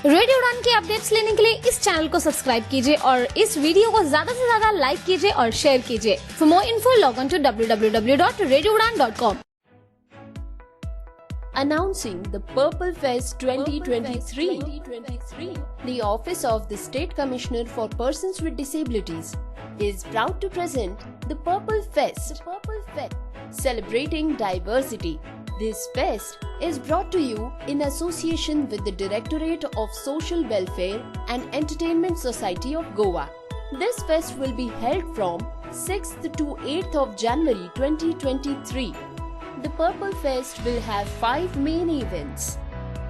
Radio उड़ान के updates लेने के लिए इस चैनल को सब्सक्राइब कीजिए और इस वीडियो को ज्यादा से ज्यादा लाइक कीजिए और शेयर कीजिए। For more info log on to www.radioudan.com। Announcing the Purple Fest 2023, the Office of the State Commissioner for Persons with Disabilities is proud to present the Purple Fest, celebrating diversity. This fest is brought to you in association with the Directorate of Social Welfare and Entertainment Society of Goa. This fest will be held from 6th to 8th of January 2023. The Purple Fest will have 5 main events.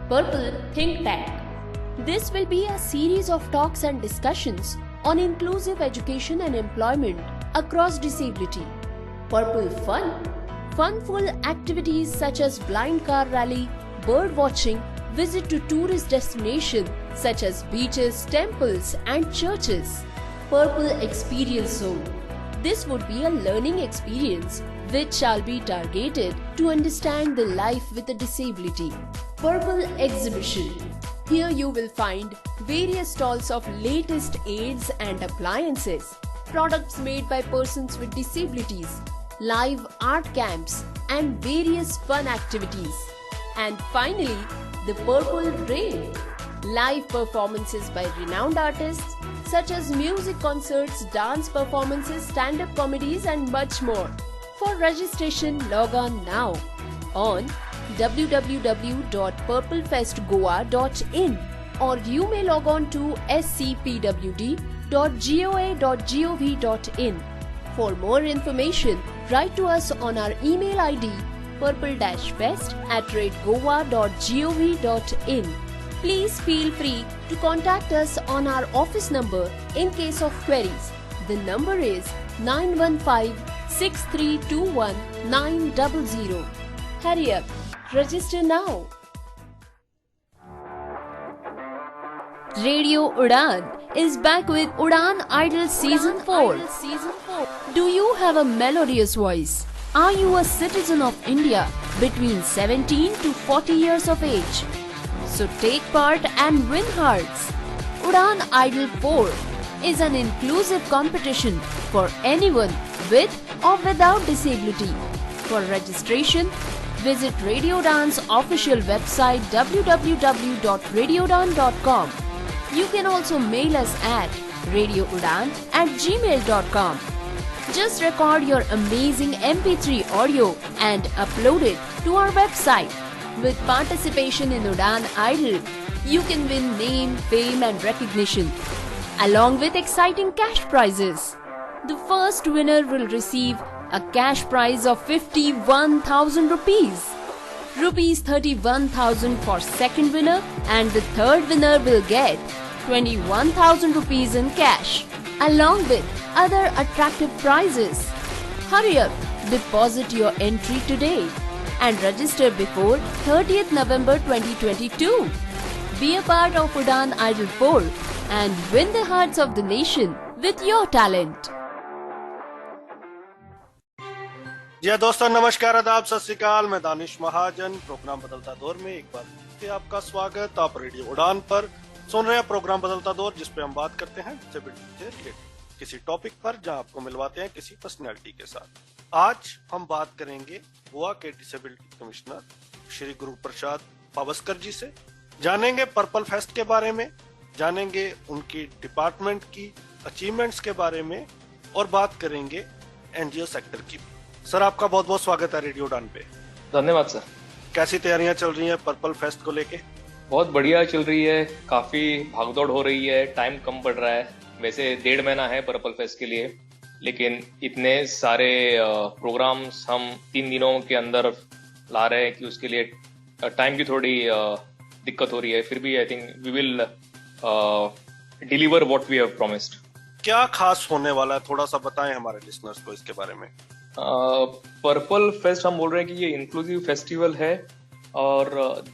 Purple Think Tank. This will be a series of talks and discussions on inclusive education and employment across disability. Purple Fun. Funful activities such as blind car rally, bird watching, visit to tourist destinations such as beaches, temples and churches. Purple Experience Zone. This would be a learning experience which shall be targeted to understand the life with a disability. Purple Exhibition. Here you will find various stalls of latest aids and appliances, products made by persons with disabilities, live art camps and various fun activities. And finally, the Purple Rain. Live performances by renowned artists such as music concerts, dance performances, stand-up comedies and much more. For registration, log on now on www.purplefestgoa.in or you may log on to scpwd.goa.gov.in. For more information, write to us on our email ID purple-fest@goa.gov.in. Please feel free to contact us on our office number in case of queries. The number is 915-6321-900. Hurry up, register now. Radio Udan is back with Udan Idol Season 4. Do you have a melodious voice? Are you a citizen of India between 17 to 40 years of age? So take part and win hearts. Udan Idol 4 is an inclusive competition for anyone with or without disability. For registration, visit Radio Udan's official website www.radioudan.com. You can also mail us at radioudan@gmail.com. Just record your amazing MP3 audio and upload it to our website. With participation in Udan Idol, you can win name, fame and recognition, along with exciting cash prizes. The first winner will receive a cash prize of 51,000 rupees. Rupees 31,000 for second winner and the third winner will get 21,000 rupees in cash, along with other attractive prizes. Hurry up, deposit your entry today and register before 30th November 2022. Be a part of Udan Idol 4 and win the hearts of the nation with your talent. जी दोस्तों, नमस्कार, आदाब, सत श्री अकाल। मैं दानिश महाजन। Programme बदलता दौर में एक बार फिर आपका स्वागत। आप रेडियो उड़ान पर सुन रहे हैं प्रोग्राम बदलता दौर, जिसपे हम बात करते हैं डिसेबिलिटी से रिलेटेड किसी टॉपिक पर, जहां आपको मिलवाते हैं किसी पर्सनैलिटी के साथ। आज हम बात करेंगे गोवा के डिसेबिलिटी कमिश्नर श्री गुरु प्रसाद पावस्कर जी से। जानेंगे पर्पल फेस्ट के बारे में, जानेंगे उनकी डिपार्टमेंट की अचीवमेंट्स के बारे में और बात करेंगे एनजीओ सेक्टर की। सर, आपका बहुत बहुत स्वागत है रेडियो उड़ान पे। धन्यवाद सर। कैसी तैयारियां चल रही हैं पर्पल फेस्ट को लेके? बहुत बढ़िया चल रही है, काफी भागदौड़ हो रही है, टाइम कम पड़ रहा है। वैसे 1.5 महीना है पर्पल फेस्ट के लिए, लेकिन इतने सारे प्रोग्राम्स हम 3 दिनों के अंदर ला रहे हैं कि उसके लिए टाइम की थोड़ी दिक्कत हो रही है। फिर भी I think we will deliver what we have promised. क्या खास होने वाला है, थोड़ा सा बताएं हमारे लिसनर्स को इसके बारे में। पर्पल फेस्ट हम बोल रहे हैं कि ये इंक्लूसिव फेस्टिवल है और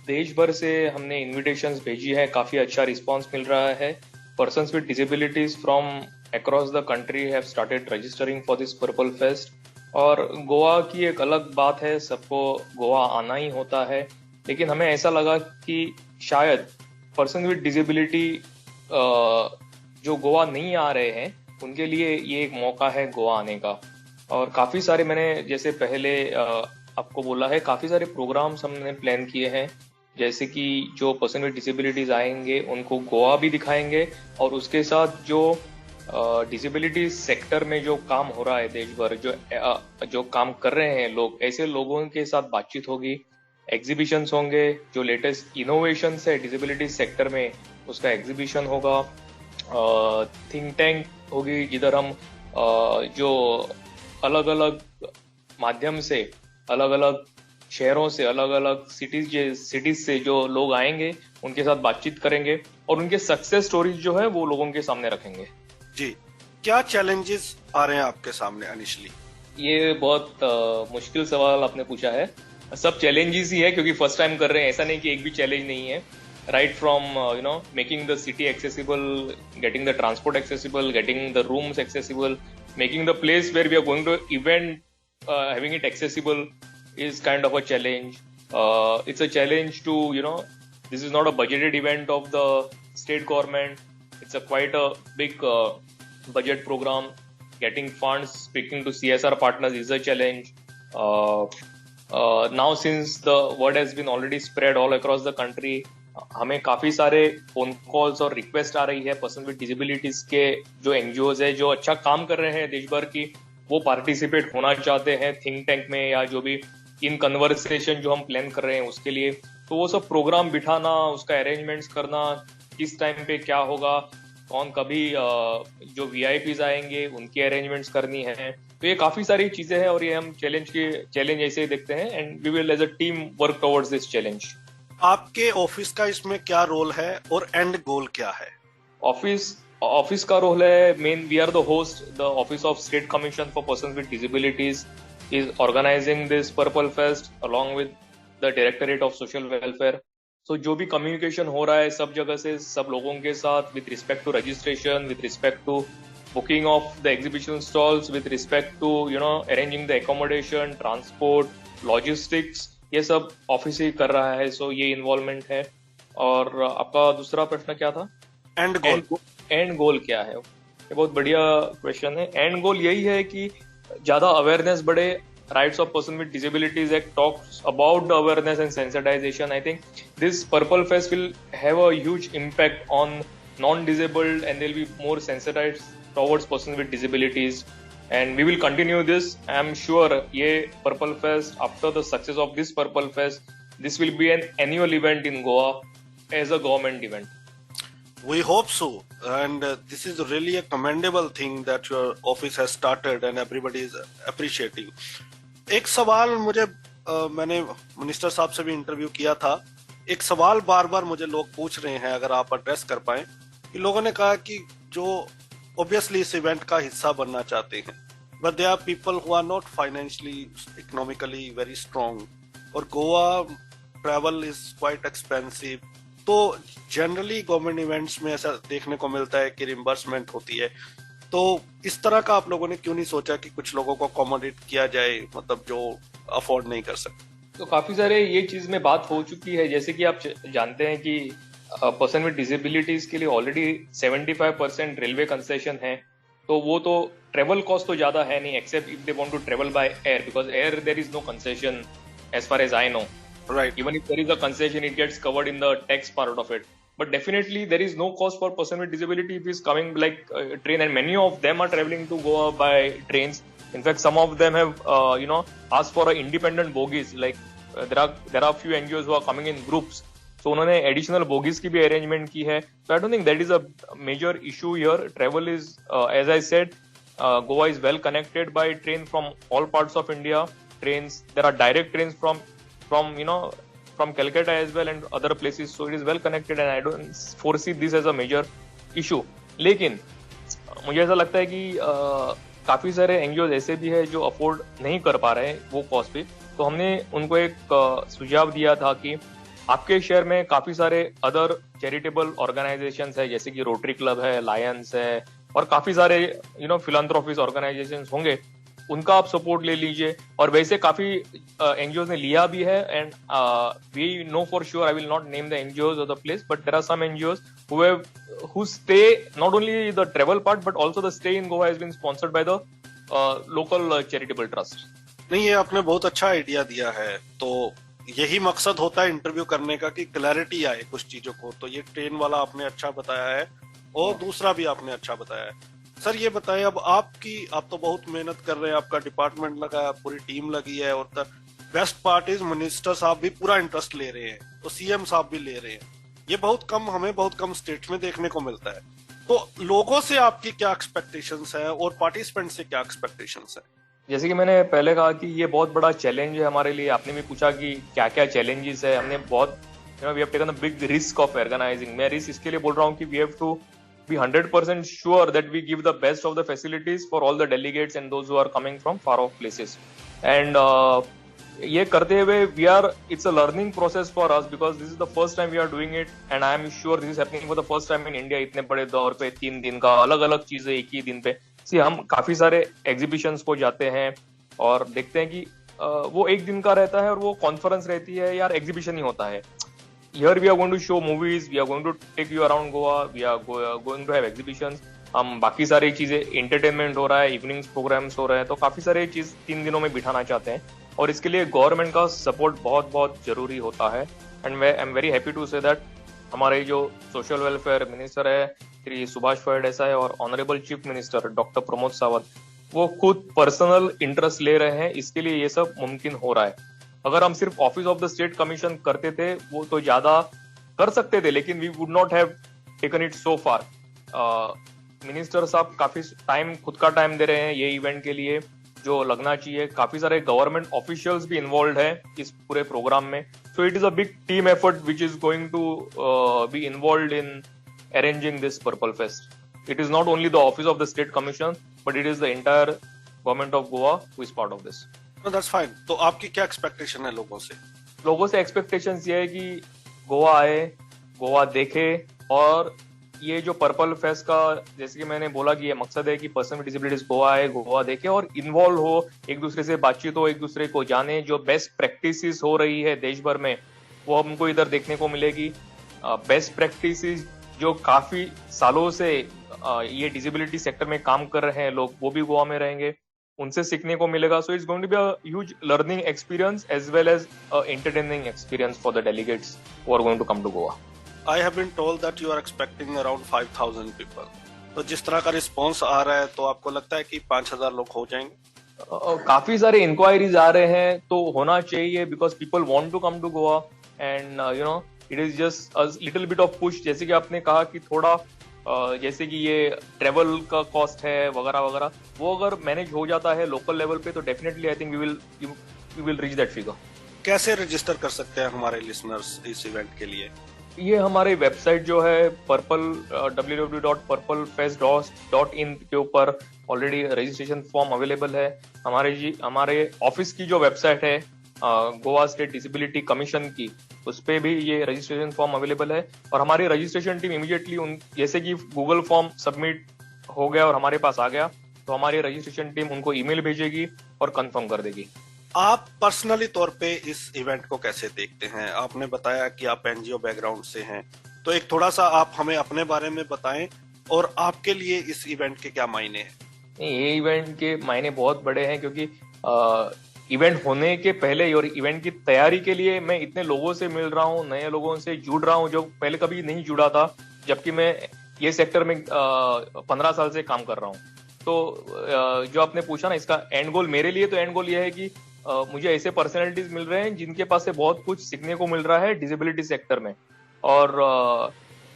देश भर से हमने इनविटेशंस भेजी है, काफी अच्छा रिस्पांस मिल रहा है। Persons with disabilities from across the country have started registering for this purple fest. और गोवा की एक अलग बात है, सबको गोवा आना ही होता है, लेकिन हमें ऐसा लगा कि शायद पर्सन विद डिसेबिलिटी जो गोवा नहीं आ रहे हैं उनके लिए ये एक मौका है गोवा आने का। और काफी सारे मैंने जैसे पहले आपको बोला है, काफी सारे प्रोग्राम्स हमने प्लान किए हैं, जैसे कि जो पर्सन विद डिसेबिलिटीज आएंगे उनको गोवा भी दिखाएंगे, और उसके साथ जो डिसेबिलिटी सेक्टर में जो काम हो रहा है देश भर, जो काम कर रहे हैं लोग, ऐसे लोगों के साथ बातचीत होगी, एग्जीबिशंस होंगे, जो लेटेस्ट इनोवेशंस है डिसेबिलिटी सेक्टर में उसका एग्जीबिशन होगा, थिंक टैंक होगी जिधर हम जो अलग अलग माध्यम से, अलग अलग शहरों से, अलग अलग सिटीज से जो लोग आएंगे उनके साथ बातचीत करेंगे और उनके सक्सेस स्टोरीज जो है वो लोगों के सामने रखेंगे। जी, क्या चैलेंजेस आ रहे हैं आपके सामने इनिशियली? ये बहुत मुश्किल सवाल आपने पूछा है। सब चैलेंजेस ही है क्योंकि फर्स्ट टाइम कर रहे हैं, ऐसा नहीं कि एक भी चैलेंज नहीं है। Right from making the city accessible, getting the transport accessible, getting the rooms accessible, making the place where we are going to event, having it accessible is kind of a challenge. It's a challenge to, this is not a budgeted event of the state government. It's quite a big budget program. Getting funds, speaking to CSR partners is a challenge. Now since the word has been already spread all across the country, हमें काफी सारे phone calls और request आ रही है person with disabilities के जो NGOs है जो अच्छा काम कर रहे हैं देश भर की, वो पार्टिसिपेट होना चाहते हैं थिंक टैंक में या जो भी इन कन्वर्सेशन जो हम प्लान कर रहे हैं उसके लिए। तो वो सब प्रोग्राम बिठाना, उसका अरेंजमेंट्स करना, किस टाइम पे क्या होगा, कौन कभी जो वीआईपीज आएंगे उनकी अरेंजमेंट्स करनी है, तो ये काफी सारी चीजें हैं और ये हम चैलेंज ऐसे ही देखते हैं and we will as a team work towards this challenge. आपके ऑफिस का इसमें क्या रोल है और एंड गोल क्या है? ऑफिस का रोल है main, we are the host, the office of state commission for persons with disabilities is organizing this purple fest along with the directorate of social welfare. So जो भी communication हो रहा है सब जगह से, सब लोगों के साथ, with respect to registration, with respect to booking of the exhibition stalls, with respect to arranging the accommodation, transport, logistics, ये सब ऑफिस ही कर रहा है। सो ये इन्वॉल्वमेंट है। और आपका दूसरा प्रश्न क्या था? एंड गोल क्या है? ये बहुत बढ़िया क्वेश्चन है। एंड गोल यही है कि ज्यादा अवेयरनेस बढ़े। Rights of person with disabilities act talks about the awareness and sensitisation. I think this purple fest will have a huge impact on non-disabled and they'll be more sensitized towards person with disabilities. And we will continue this. I am sure ये Purple Fest, after the success of this Purple Fest, this will be an annual event in Goa as a government event. We hope so. And this is really a commendable thing that your office has started and everybody is appreciating. एक सवाल मुझे मैंने minister साहब से भी interview किया था, एक सवाल बार बार मुझे लोग पूछ रहे हैं, अगर आप एड्रेस कर पाए, कि लोगों ने कहा कि जो ऑब्वियसली इस इवेंट का हिस्सा बनना चाहते हैं but they are people who are not financially economically very strong और Goa travel is quite expensive. तो जनरली गवर्नमेंट इवेंट्स में ऐसा देखने को मिलता है कि रिम्बर्समेंट होती है। तो इस तरह का आप लोगों ने क्यों नहीं सोचा कि कुछ लोगों को अकोमोडेट किया जाए, मतलब जो अफोर्ड नहीं कर सकते? तो काफी सारे ये चीज में बात हो चुकी है। जैसे कि आप जानते हैं कि पर्सन विद डिसेबिलिटीज के लिए ऑलरेडी 75% रेलवे कंसेशन है। तो वो तो ट्रेवल कॉस्ट तो ज्यादा है नहीं, except if they want to travel by air, because air there is no concession as far as I know. Right, even if there is a concession it gets covered in the tax part of it, but definitely there is no cost for person with disability if he's coming like train, and many of them are traveling to Goa by trains. In fact, some of them have asked for a independent bogies, like there are few NGOs who are coming in groups, so उन्होंने additional bogies की भी arrangement की है। So I don't think that is a major issue here. Travel is as I said, Goa is well connected by train from all parts of India. Trains, there are direct trains from Calcutta as well and other places, so it is well connected and I don't foresee this as a major issue. लेकिन मुझे ऐसा लगता है कि काफी सारे NGO ऐसे भी है जो अफोर्ड नहीं कर पा रहे हैं वो कॉस्ट पे। तो हमने उनको एक सुझाव दिया था कि आपके शहर में काफी सारे अदर चैरिटेबल ऑर्गेनाइजेशंस है, जैसे कि रोटरी क्लब है, लायंस है और काफी सारे फिलैंथ्रोपिस्ट ऑर्गेनाइजेशंस होंगे। उनका आप सपोर्ट ले लीजिए। और वैसे काफी एनजीओ ने लिया भी है, and we know for sure, I will not name the NGO or the place, but there are some NGO who stay not only the travel part but also the stay in Goa has been sponsored by the local charitable trust. नहीं, ये आपने बहुत अच्छा idea दिया है। तो यही मकसद होता है इंटरव्यू करने का कि क्लैरिटी आए कुछ चीजों को। तो ये ट्रेन वाला आपने अच्छा बताया है और दूसरा भी आपने अच्छा बताया है। सर ये बताएं, अब आप तो बहुत मेहनत कर रहे हैं, आपका डिपार्टमेंट लगा है, पूरी टीम लगी है, और बेस्ट पार्ट इज मिनिस्टर साहब भी पूरा इंटरेस्ट ले रहे हैं, तो सीएम साहब भी ले रहे हैं। ये हमें बहुत कम स्टेट में देखने को मिलता है। तो लोगों से आपकी क्या एक्सपेक्टेशंस है और पार्टिसिपेंट से क्या एक्सपेक्टेशंस है? जैसे कि मैंने पहले कहा कि ये बहुत बड़ा चैलेंज है हमारे लिए। आपने भी पूछा कि क्या क्या चैलेंजेस है। हमने बहुत we have taken a big risk of organising. मैं रिस्क इसके लिए बोल रहा हूँ कि we have to be 100% sure that we give the best of the facilities for all the delegates and those who are coming from far off places. And ये करते हुए it's a learning process for us because this is the first time we are doing it, and I am sure this is happening for the first time in India. इतने बड़े दौर पे 3 दिन का अलग अलग चीजें एक ही दिन पे। हम काफी सारे एग्जीबिशंस को जाते हैं और देखते हैं कि वो एक दिन का रहता है और वो कॉन्फ्रेंस रहती है, यार एग्जीबिशन ही होता है। Here we are going to show movies, we are going to take you around Goa, we are going to have exhibitions. हम बाकी सारी चीजें एंटरटेनमेंट हो रहा है, इवनिंग्स प्रोग्राम्स हो रहे हैं, तो काफी सारे चीज 3 दिनों में बिठाना चाहते हैं और इसके लिए गवर्नमेंट का सपोर्ट बहुत बहुत जरूरी होता है। And I am very happy to say that हमारे जो सोशल वेलफेयर मिनिस्टर है श्री सुभाष फड़ देसाई और honourable chief minister doctor Pramod Sawant, वो खुद पर्सनल इंटरेस्ट ले रहे हैं। इसके लिए ये सब मुमकिन हो रहा है। अगर हम सिर्फ office of the state commission करते थे वो तो ज्यादा कर सकते थे, लेकिन we would not have taken it so far. Minister साहब काफी टाइम, खुद का टाइम दे रहे हैं ये इवेंट के लिए जो लगना चाहिए। काफी सारे गवर्नमेंट ऑफिशियल्स भी इन्वॉल्व है इस पूरे प्रोग्राम में। So it is a big team effort which is going to be involve in arranging this purple fest. It is not only the office of the state commission but it is the entire government of Goa who is part of this. That's fine. तो आपकी क्या expectation है लोगों से? लोगों से expectation ये है कि गोवा आए, गोवा देखे, और ये जो पर्पल फेस्ट का, जैसे कि मैंने बोला कि ये मकसद है कि पर्सन विद डिसेबिलिटीज गोवा आए, गोवा देखे और इन्वॉल्व हो, एक दूसरे से बातचीत हो, एक दूसरे को जाने। जो बेस्ट प्रैक्टिसेस हो रही है देश भर में वो हमको इधर देखने को मिलेगी। बेस्ट प्रैक्टिसेस जो काफी सालों से ये डिसेबिलिटी सेक्टर में काम कर रहे हैं लोग, वो भी गोवा में रहेंगे, उनसे सीखने को मिलेगा। So it's going to be a huge learning experience as well as entertaining experience for the delegates who are going to come to Goa. I have been told that you are expecting around 5,000 people. तो जिस तरह का response आ रहा है तो आपको लगता है कि 5,000 लोग हो जाएंगे? काफी सारे इंक्वायरीज आ रहे हैं, तो होना चाहिए because people want to come to Goa and you know it is just a little bit of push. जैसे कि आपने कहा कि थोड़ा जैसे कि ये ट्रेवल का कॉस्ट है वगैरह वगैरह, वो अगर मैनेज हो जाता है लोकल लेवल पे तो definitely I think we will reach that figure. कैसे रजिस्टर कर सकते हैं हमारे लिसनर्स इस इवेंट के लिए? ये हमारे वेबसाइट जो है पर्पल www.purplefest.in के ऊपर ऑलरेडी रजिस्ट्रेशन फॉर्म अवेलेबल है। हमारे ऑफिस की जो वेबसाइट है गोवा स्टेट डिसेबिलिटी कमीशन की, उस पे भी ये रजिस्ट्रेशन फॉर्म अवेलेबल है। और हमारी रजिस्ट्रेशन टीम इमीडिएटली जैसे कि गूगल फॉर्म सबमिट हो गया और हमारे पास आ गया तो हमारी रजिस्ट्रेशन टीम उनको ईमेल भेजेगी और कंफर्म कर देगी। आप पर्सनली तौर पे इस इवेंट को कैसे देखते हैं? आपने बताया कि आप एनजीओ बैकग्राउंड से हैं, तो एक थोड़ा सा आप हमें अपने बारे में बताएं और आपके लिए इस इवेंट के क्या मायने हैं? ये इवेंट के मायने बहुत बड़े हैं क्योंकि इवेंट होने के पहले और इवेंट की तैयारी के लिए मैं इतने लोगों से मिल रहा हूँ, नए लोगों से जुड़ रहा हूँ जो पहले कभी नहीं जुड़ा था, जबकि मैं ये सेक्टर में 15 साल से काम कर रहा हूँ। तो जो आपने पूछा ना इसका एंड गोल, मेरे लिए तो एंड गोल ये है कि मुझे ऐसे पर्सनैलिटीज मिल रहे हैं जिनके पास से बहुत कुछ सीखने को मिल रहा है डिसेबिलिटी सेक्टर में। और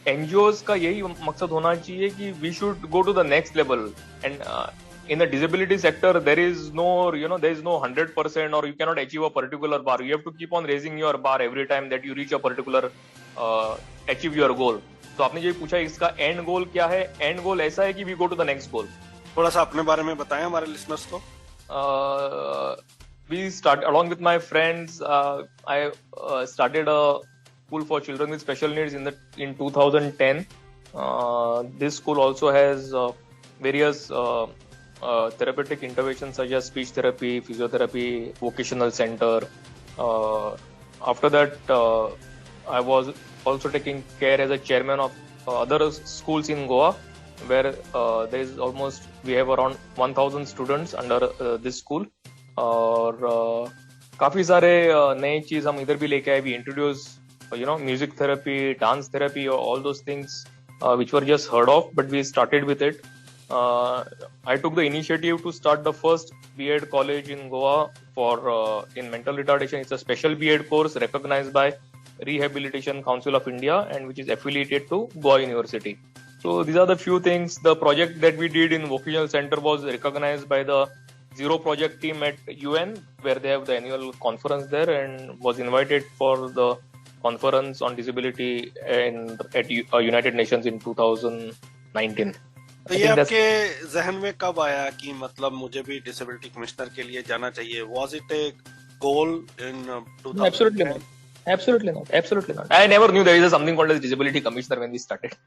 एनजीओज का यही मकसद होना चाहिए कि we should go to the next level and in the disability sector there is no 100% or you cannot achieve a particular bar. You have to keep on raising your bar every time that you reach a particular achieve your goal. तो आपने जो पूछा इसका and गोल क्या है, and गोल ऐसा है कि we go to the next goal. थोड़ा सा अपने बारे में बताएं हमारे लिसनर्स को। We start along with my friends. I started a school for children with special needs in 2010. This school also has various therapeutic interventions such as speech therapy, physiotherapy, vocational center. After that, I was also taking care as a chairman of other schools in Goa, where there is almost, we have around 1000 students under this school. और काफी सारे नए चीज हम इधर भी लेके आए. We introduce music therapy, dance therapy, all those things which were just heard of, but we started with it. I took the initiative to start the first B.Ed college in Goa for in mental retardation. It's a special B.Ed course recognized by Rehabilitation Council of India and which is affiliated to Goa University. So these are the few things. The project that we did in vocational center was recognized by the Zero project team at UN, where they have the annual conference there, and was invited for the conference on disability at United Nations in 2019. तो ये आपके जहन में कब आया कि मतलब मुझे भी डिसेबिलिटी कमिश्नर के लिए जाना चाहिए? Was it a goal in 2010? Absolutely not. Absolutely not. Absolutely not. I never knew there is something called as disability commissioner when we started.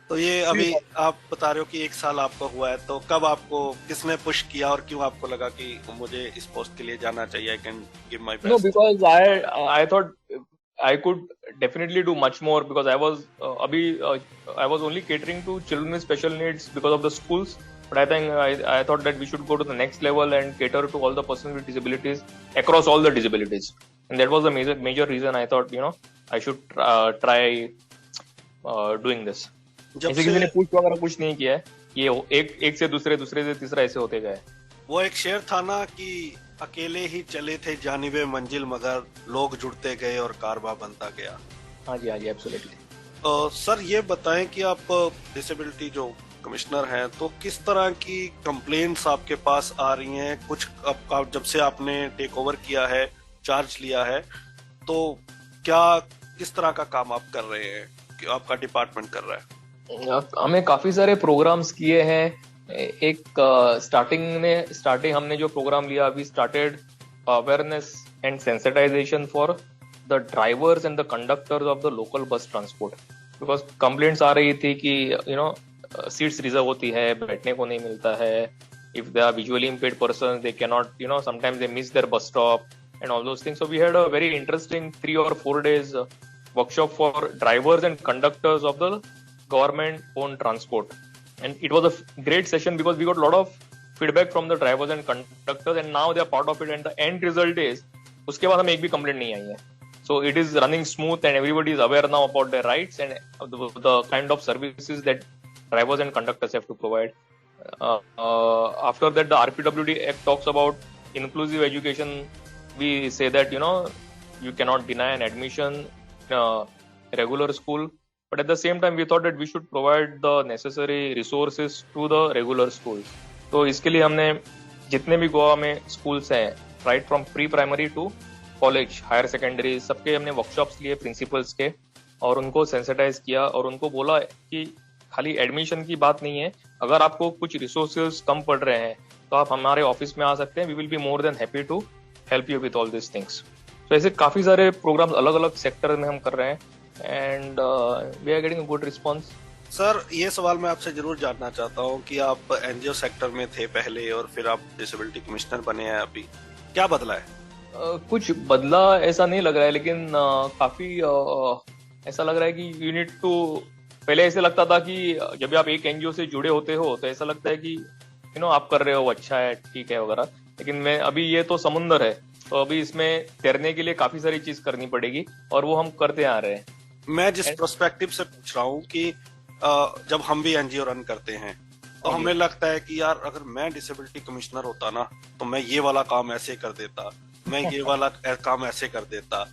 तो ये अभी आप बता रहे हो कि 1 साल आपको हुआ है, तो कब आपको किसने पुश किया और क्यों आपको लगा कि मुझे इस पोस्ट के लिए जाना चाहिए? I can give my best. No, because I thought I could definitely do much more, because I was I was only catering to children with special needs because of the schools. But I think I thought that we should go to the next level and cater to all the persons with disabilities across all the disabilities, and that was the major reason I thought I should try doing this. ऐसे किसी ने पूछ वगैरह कुछ नहीं किया है, ये एक से दूसरे से तीसरा ऐसे होते गए. वो एक शेर था ना कि अकेले ही चले थे जानिबे मंजिल, मगर लोग जुड़ते गए और कारवा बनता गया. हाँ जी, एब्सोल्युटली. सर ये बताएं कि आप डिसेबिलिटी जो कमिश्नर हैं, तो किस तरह की कंप्लेंट्स आपके पास आ रही हैं? कुछ जब से आपने टेक ओवर किया है, चार्ज लिया है, तो किस तरह का काम आप कर रहे हैं कि आपका डिपार्टमेंट कर रहा है? हमें काफी सारे प्रोग्राम्स किए हैं. एक स्टार्टिंग हमने जो प्रोग्राम लिया, we started awareness and sensitization for the drivers and the conductors of the local bus transport, because complaints आ रही थी कि सीट्स रिजर्व होती है, बैठने को नहीं मिलता है. If they are visually impaired person, they can not sometimes they miss their bus stop and all those things. So we had a very interesting 3 or 4 days workshop for drivers and conductors of the government owned transport, and it was a great session because we got a lot of feedback from the drivers and conductors, and now they are part of it, and the end result is उसके बाद हमें एक भी complaint नहीं आई है. So it is running smooth and everybody is aware now about their rights and the kind of services that drivers and conductors have to provide. After that, the RPWD Act talks about inclusive education. We say that you cannot deny an admission in a regular school. But at the same time, we thought that we should provide the necessary resources to the regular schools. तो इसके लिए हमने जितने भी गोवा में schools हैं, right from pre-primary to college, higher secondary, सबके हमने workshops लिए principals के, और उनको sensitize किया और उनको बोला कि खाली admission की बात नहीं है, अगर आपको कुछ resources कम पड़ रहे हैं तो आप हमारे ऑफिस में आ सकते हैं. We will be more than happy to help you with all these things. तो ऐसे काफी सारे programs अलग अलग सेक्टर में हम कर रहे हैं, and we are getting a good response. Sir ये सवाल मैं आपसे जरूर जानना चाहता हूँ कि आप एनजीओ सेक्टर में थे पहले और फिर आप डिसेबिलिटी कमिश्नर बने हैं, अभी क्या बदला है? कुछ बदला ऐसा नहीं लग रहा है, लेकिन काफी ऐसा लग रहा है कि यू नीड टू, पहले ऐसे लगता था कि जब आप एक एनजीओ से जुड़े होते हो तो ऐसा लगता है कि आप कर रहे हो, अच्छा है, ठीक है वगैरह, लेकिन अभी ये तो समुंदर है, तो अभी इसमें तैरने के लिए काफी सारी चीज करनी पड़ेगी और वो हम करते आ रहे हैं. मैं जिस प्रोस्पेक्टिव से पूछ रहा हूँ कि जब हम भी एनजीओ रन करते हैं तो हमें लगता है कि यार अगर मैं डिसेबिलिटी कमिश्नर होता ना तो मैं ये वाला काम ऐसे कर देता, मैं ये वाला काम ऐसे कर देता.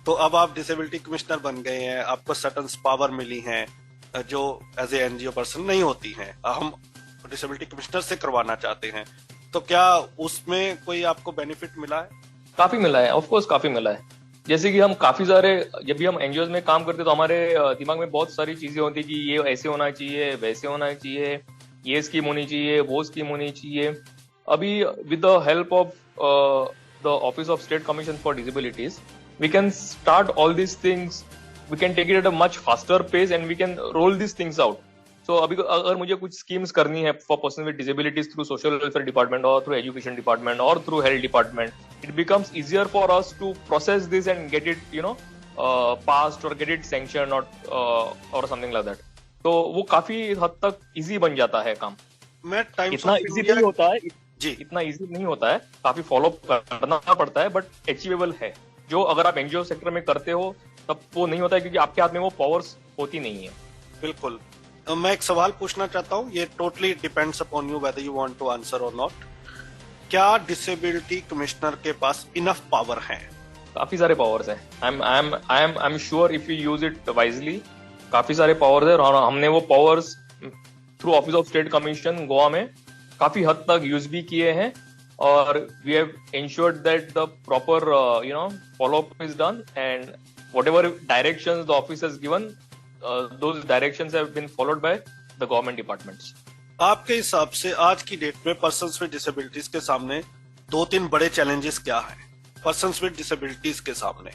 तो अब आप डिसेबिलिटी कमिश्नर बन गए हैं, आपको सर्टन पावर मिली हैं जो एज ए एनजीओ पर्सन नहीं होती हैं, हम डिसेबिलिटी कमिश्नर से करवाना चाहते हैं, तो क्या उसमें कोई आपको बेनिफिट मिला है? काफी मिला है, ऑफ कोर्स काफी मिला है. जैसे कि हम काफी सारे, जब भी हम एनजीओ में काम करते तो हमारे दिमाग में बहुत सारी चीजें होती कि ये ऐसे होना चाहिए, वैसे होना चाहिए, ये स्कीम होनी चाहिए, वो स्कीम होनी चाहिए. अभी with the help of the office of state commission for disabilities, we can start all these things, we can take it at a much faster pace and we can roll these things out. So अभी अगर मुझे कुछ schemes करनी है for person with disabilities through social welfare department और through education department और through health department, it becomes easier for us to process this and get it passed or get it sanctioned or something like that. तो वो काफी हद तक easy बन जाता है काम. मैं टाइम्स इतना ऑफ इजी इंडिया नहीं होता है जी इतना इजी नहीं होता है, काफी फॉलो करना पड़ता है, बट अचीवेबल है. जो अगर आप एनजीओ सेक्टर में करते हो तब वो नहीं होता है, क्योंकि आपके हाथ में वो पावर्स होती नहीं है. बिल्कुल. मैं एक सवाल पूछना चाहता हूँ, ये totally depends upon you whether you want to answer और नॉट. क्या डिसेबिलिटी कमिश्नर के पास इनफ पावर है? काफी सारे पावर्स हैं. I am sure if you use it wisely, काफी सारे पावर्स है, और हमने वो powers through office of state commission Goa में काफी हद तक यूज भी किए हैं, और we have ensured that the proper follow up is done, and whatever directions the office has given, those directions have been followed by the government departments. आपके हिसाब से आज की डेट में पर्सन्स विद डिसेबिलिटीज के सामने 2-3 बड़े चैलेंजेस क्या हैं पर्सन्स विद डिसेबिलिटीज के सामने?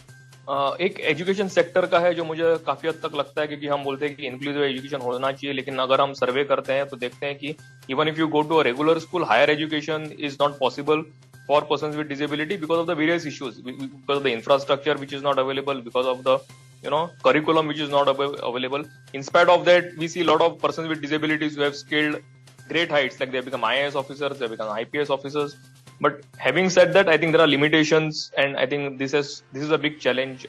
एक एजुकेशन सेक्टर का है जो मुझे काफी हद तक लगता है, क्योंकि हम बोलते हैं कि इंक्लूसिव एजुकेशन होना चाहिए, लेकिन अगर हम सर्वे करते हैं तो देखते हैं कि even if you go to a regular school, higher education is not possible for persons with disability because of the various issues, because of the infrastructure which is not available, because of the curriculum which is not available. In spite of that, we see a lot of persons with disabilities who have scaled great heights, like they have become IAS officers, they have become IPS officers. But having said that, I think there are limitations, and I think this is a big challenge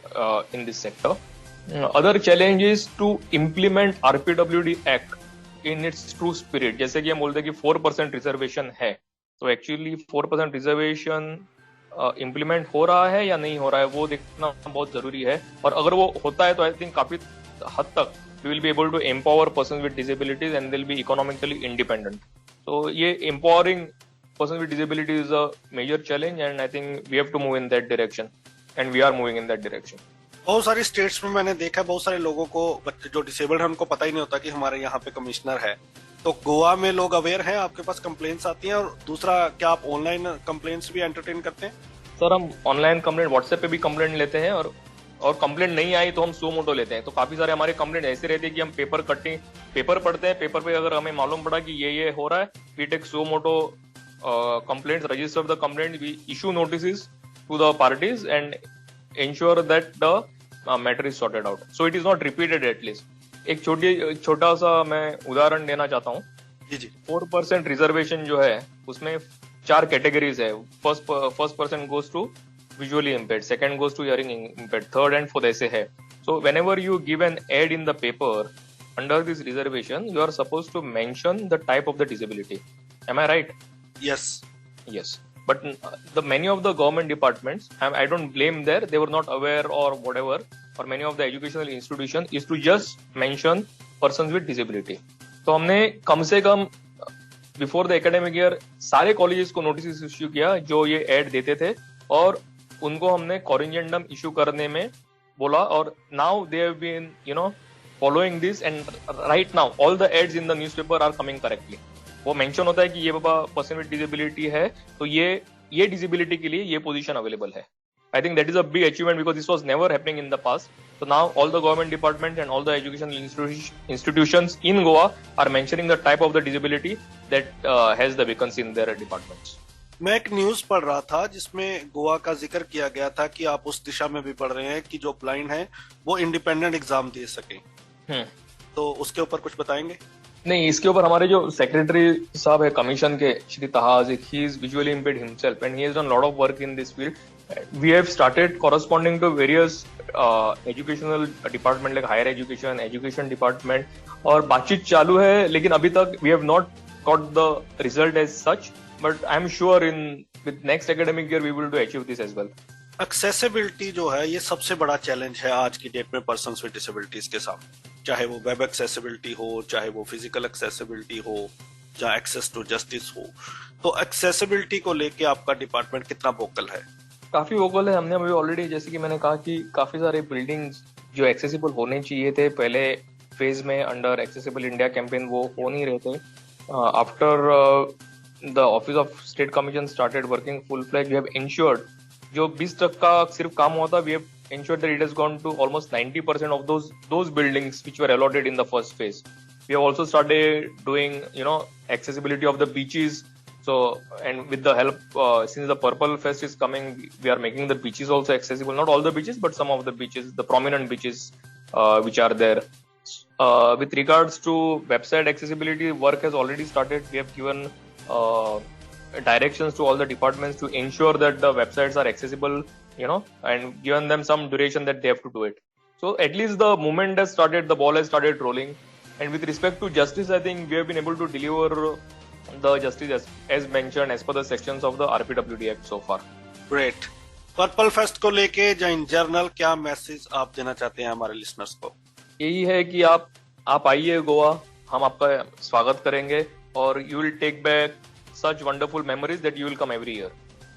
in this sector. Other challenge is to implement RPWD Act in its true spirit. जैसे कि हम बोलते हैं कि 4% reservation है, तो actually 4% reservation implement हो रहा है या नहीं हो रहा है, वो देखना बहुत जरूरी है. और अगर वो होता है तो आई थिंक काफी हद तक we will be able to empower person with disabilities and they will be economically independent. तो ये empowering person with disability is a major challenge, and I think we have to move in that direction, and we are moving in that direction. बहुत सारी states में मैंने देखा है, बहुत सारे लोगों को, बच्चे जो डिसेबल्ड है उनको पता ही नहीं होता कि हमारे यहाँ पे कमिश्नर है. तो गोवा में लोग अवेयर हैं? आपके पास कंप्लेंट्स आती हैं? और दूसरा, क्या आप ऑनलाइन कंप्लेंट्स भी एंटरटेन करते हैं? सर, हम ऑनलाइन कंप्लेंट व्हाट्सएप पे भी कंप्लेंट लेते हैं, और कंप्लेंट नहीं आई तो हम सो मोटो लेते हैं. तो काफी सारे हमारे कंप्लेंट ऐसे रहते हैं कि हम पेपर पढ़ते हैं, पेपर पे अगर हमें मालूम पड़ा कि ये हो रहा है, we take suo motu complaints, register the complaint, we issue notices to the parties and ensure that the matter is sorted out, so it is not repeated at least. एक छोटा सा मैं उदाहरण देना चाहता हूँ. जी. 4% रिजर्वेशन जो है उसमें 4 कैटेगरीज है. First person goes to visually impaired, second goes to hearing impaired, third and fourth ऐसे है. So whenever you give an ad in the paper under this reservation, you are suppose to mention the type of the disability. Am I right? Yes. But the many of the government departments, I don't blame there, they were not aware or whatever, or many of the educational institutions is to just mention persons with disability. तो हमने कम से come before the academic year सारे colleges को notice issue किया जो ये add देते थे, और उनको हमने कॉरिजेंडम इश्यू करने में बोला, और now they have been following this, and right now all the ads in the newspaper are coming correctly. वो मेंशन होता है कि ये बाबा पर्सन विद डिसेबिलिटी है, तो ये डिसेबिलिटी के लिए ये पोजीशन अवेलेबल है. I think that is a big achievement because this was never happening in the past. So now all the government departments and all the educational institutions in Goa are mentioning the type of the disability that has the vacancy in their departments. मैं एक news पढ़ रहा था जिसमें गोवा का जिक्र किया गया था कि आप उस दिशा में भी पढ़ रहे हैं कि जो ब्लाइंड हैं वो इंडिपेंडेंट एग्जाम दे सकें. तो उसके ऊपर कुछ बताएंगे? नहीं, इसके ऊपर हमारे जो सेक्रेटरी साहब है कमीशन के, Shri Tahajik, he is visually impaired himself and he has done lot of work in this field. We have started corresponding to various educational department like higher education department, और बातचीत चालू है, लेकिन अभी तक we have not got the result as such, but I am sure in with next academic year we will do achieve this as well. Accessibility जो है ये सबसे बड़ा चैलेंज है आज की डेट में पर्सन्स विद डिसेबिलिटीज के सामने, चाहे वो वेब एक्सेसिबिलिटी हो, चाहे वो फिजिकल एक्सेसिबिलिटी हो, चाहे एक्सेस टू जस्टिस हो. तो एक्सेसिबिलिटी को लेके आपका डिपार्टमेंट कितना वोकल है? काफी वोकल है. हमने अभी ऑलरेडी, जैसे कि मैंने कहा, कि काफी सारे बिल्डिंग्स जो एक्सेसिबल होने चाहिए थे पहले फेज में अंडर एक्सेसिबल इंडिया कैंपेन, वो हो नहीं रहे थे. After the office of state commission started working full fledged, we have ensured जो 20% का सिर्फ काम हुआ था, we have ensured that it has gone to almost 90% of those buildings which were allotted in the first phase. We have also started doing, accessibility of the beaches. So, and with the help, since the Purple Fest is coming, we are making the beaches also accessible. Not all the beaches, but some of the beaches, the prominent beaches, which are there. With regards to website accessibility, work has already started. We have given directions to all the departments to ensure that the websites are accessible, and given them some duration that they have to do it. So at least the movement has started, the ball has started rolling. And with respect to justice, I think we have been able to deliver the justice as mentioned as per the sections of the RPWD Act so far. Great. Purple fest को लेके या in general क्या message आप देना चाहते हैं हमारे listeners को? यही है कि आप आइए गोवा, हम आपका स्वागत करेंगे और you will take back such wonderful memories that you will come every year.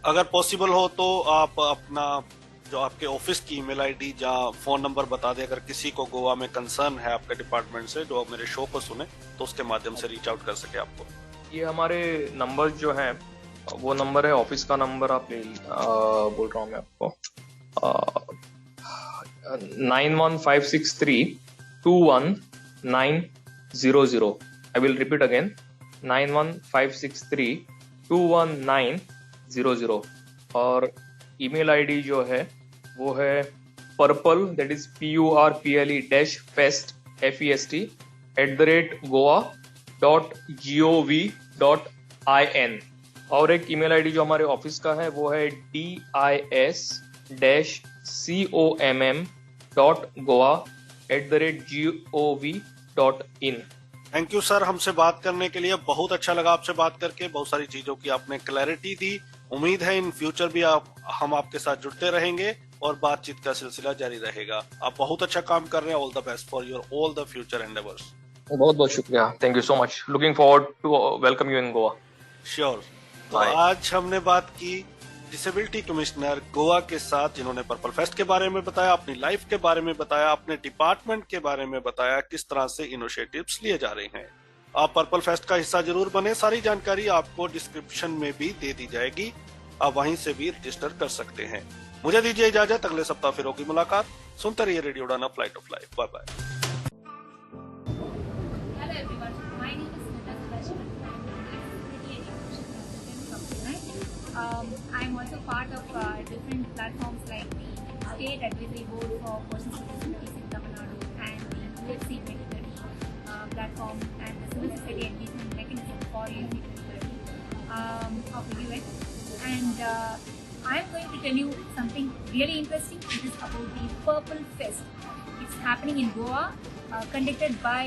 अगर पॉसिबल हो तो आप अपना जो आपके ऑफिस की ईमेल आईडी या फोन नंबर बता दें, अगर किसी को गोवा में कंसर्न है आपके डिपार्टमेंट से जो मेरे शो को सुने तो उसके माध्यम से रीच आउट कर सके आपको। ये हमारे नंबर जो हैं वो नंबर है ऑफिस का नंबर, आप बोल रहा हूँ मैं आपको 91563219900। I will repeat again 91563219900। और ईमेल आईडी जो है वो है purple, that is PURPLE-fest FEST@goa.gov.in। और एक ईमेल आईडी जो हमारे ऑफिस का है वो है dis-comm.goa@gov.in। थैंक यू सर हमसे बात करने के लिए, बहुत अच्छा लगा आपसे बात करके, बहुत सारी चीजों की आपने क्लैरिटी दी। उम्मीद है इन फ्यूचर भी हम आपके साथ जुड़ते रहेंगे और बातचीत का सिलसिला जारी रहेगा। आप बहुत अच्छा काम कर रहे हैं। All the best for your all the future endeavours. बहुत बहुत शुक्रिया, thank you so much, looking forward to welcome you in Goa. Sure. तो आज हमने बात की डिसेबिलिटी कमिश्नर गोवा के साथ, जिन्होंने पर्पल फेस्ट के बारे में बताया, अपनी लाइफ के बारे में बताया, अपने डिपार्टमेंट के बारे में बताया, किस तरह से इनिशिएटिव्स लिए जा रहे हैं। आप पर्पल फेस्ट का हिस्सा जरूर बने। सारी जानकारी आपको डिस्क्रिप्शन में भी दे दी जाएगी, आप वहीं से भी रजिस्टर कर सकते हैं। मुझे दीजिए इजाजत, अगले सप्ताह फिर होगी मुलाकात। सुनते रहिए radio Udaan, flight of life. Bye bye. Hello everyone, my name is Smita Subhashman. I'm also part of different platforms like the State Advisory Board for Persons with Disabilities in Tamil Nadu and the UFC 2030 platform and the Civil Society Engagement Mechanism for UFC 2030 of the UN. And I'm going to tell you something really interesting. It is about the Purple Fest. It's happening in Goa, conducted by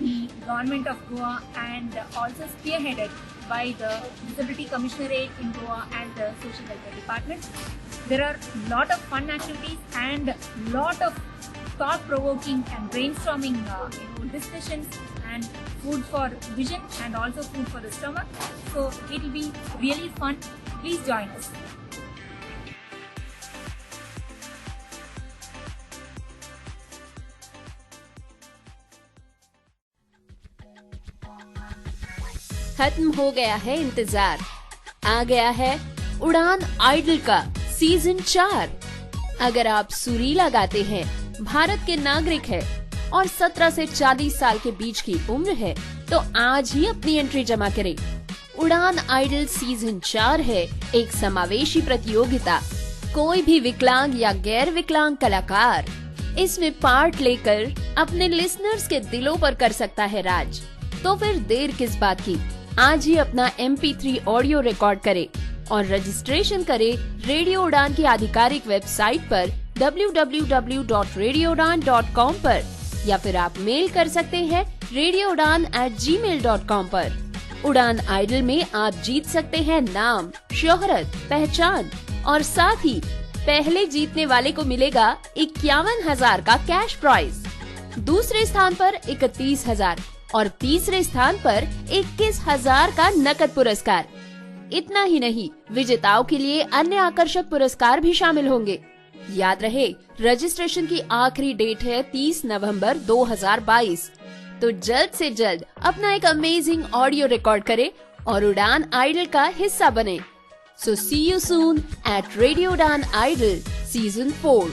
the Government of Goa and also spearheaded by the Disability Commissionerate in Goa and the Social Welfare Department. There are a lot of fun activities and lot of thought-provoking and brainstorming discussions and food for vision and also food for the stomach. So it will be really fun. Please join us. खत्म हो गया है इंतजार, आ गया है उड़ान idol का season 4। अगर आप सुरीला गाते हैं, भारत के नागरिक हैं और 17 से 40 साल के बीच की उम्र है तो आज ही अपनी एंट्री जमा करें। उड़ान आइडल सीजन 4 है एक समावेशी प्रतियोगिता। कोई भी विकलांग या गैर विकलांग कलाकार इसमें पार्ट लेकर अपने लिसनर्स के दिलों पर कर सकता है राज। तो फिर देर किस बात की, आज ही अपना MP3 ऑडियो रिकॉर्ड करें और रजिस्ट्रेशन करें रेडियो उड़ान की आधिकारिक वेबसाइट पर www.radioudan.com पर, या फिर आप मेल कर सकते हैं radioudan@gmail.com पर। उड़ान आइडल में आप जीत सकते हैं नाम, शोहरत, पहचान और साथ ही पहले जीतने वाले को मिलेगा 51,000 का कैश प्राइज, दूसरे स्थान पर 31,000 और तीसरे स्थान पर 21,000 का नकद पुरस्कार। इतना ही नहीं, विजेताओं के लिए अन्य आकर्षक पुरस्कार भी शामिल होंगे। याद रहे, रजिस्ट्रेशन की आखिरी डेट है 30 नवंबर 2022। तो जल्द से जल्द अपना एक अमेजिंग ऑडियो रिकॉर्ड करें और उड़ान आइडल का हिस्सा बने। So see you soon at Radio Udan Idol Season 4.